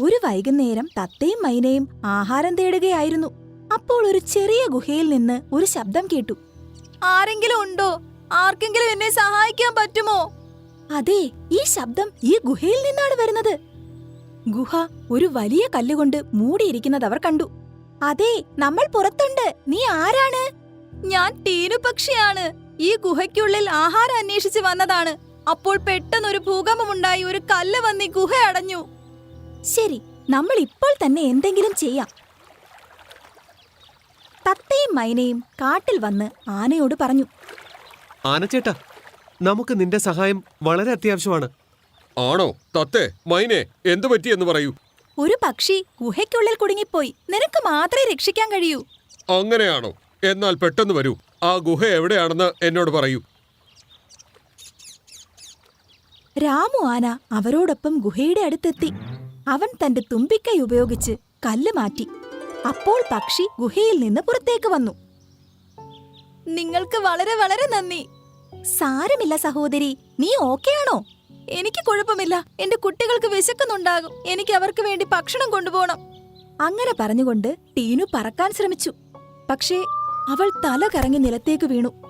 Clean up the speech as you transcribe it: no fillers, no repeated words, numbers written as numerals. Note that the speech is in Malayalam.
ഒരു വൈകുന്നേരം തത്തയും മൈനയും ആഹാരം തേടുകയായിരുന്നു. അപ്പോൾ ഒരു ചെറിയ ഗുഹയിൽ നിന്ന് ഒരു ശബ്ദം കേട്ടു. ആരെങ്കിലും ഉണ്ടോ? ആർക്കെങ്കിലും എന്നെ സഹായിക്കാൻ പറ്റുമോ? അതെ, ഈ ശബ്ദം ഈ ഗുഹയിൽ നിന്നാണ് വരുന്നത്. ഗുഹ ഒരു വലിയ കല്ലുകൊണ്ട് മൂടിയിരിക്കുന്നത് അവർ കണ്ടു. അതെ, നമ്മൾ പുറത്തുണ്ട്. നീ ആരാണ്? ഞാൻ ടീനു പക്ഷിയാണ്. ഈ ഗുഹയ്ക്കുള്ളിൽ ആഹാരം അന്വേഷിച്ച് വന്നതാണ്. അപ്പോൾ പെട്ടെന്നൊരു ഭൂകമ്പമുണ്ടായി. ഒരു കല്ല് വന്ന് ഈ ഗുഹ അടഞ്ഞു. ശരി, നമ്മൾ ഇപ്പോൾ തന്നെ എന്തെങ്കിലും ചെയ്യാം. തത്തയും മൈനയും കാട്ടിൽ വന്ന് ആനയോട് പറഞ്ഞു. ആനച്ചേട്ടാ, നമുക്ക് നിന്റെ സഹായം വളരെ അത്യാവശ്യമാണ്. ആണോ? തത്തേ, മൈനെ, എന്തു പറ്റിയെന്ന് പറയൂ. ഒരു പക്ഷി ഗുഹയ്ക്കുള്ളിൽ കുടുങ്ങിപ്പോയി. നിനക്ക് മാത്രമേ രക്ഷിക്കാൻ കഴിയൂ. അങ്ങനെയാണോ? എന്നാൽ പെട്ടെന്ന് വരൂ. ആ ഗുഹ എവിടെയാണെന്ന് എന്നോട് പറയൂ. രാമു ആന അവരോടൊപ്പം ഗുഹയുടെ അടുത്തെത്തി. അവൻ തന്റെ തുമ്പിക്കൈ ഉപയോഗിച്ച് കല്ല് മാറ്റി. അപ്പോൾ പക്ഷി ഗുഹയിൽ നിന്ന് പുറത്തേക്ക് വന്നു. നിങ്ങൾക്ക് വളരെ വളരെ നന്ദി. സാരമില്ല സഹോദരി, നീ ഓക്കെയാണോ? എനിക്ക് കുഴപ്പമില്ല. എന്റെ കുട്ടികൾക്ക് വിശക്കുന്നുണ്ടാകും. എനിക്ക് അവർക്ക് വേണ്ടി ഭക്ഷണം കൊണ്ടുപോകണം. അങ്ങനെ പറഞ്ഞുകൊണ്ട് ടീനു പറക്കാൻ ശ്രമിച്ചു. പക്ഷേ അവൾ തല കറങ്ങി നിലത്തേക്ക് വീണു.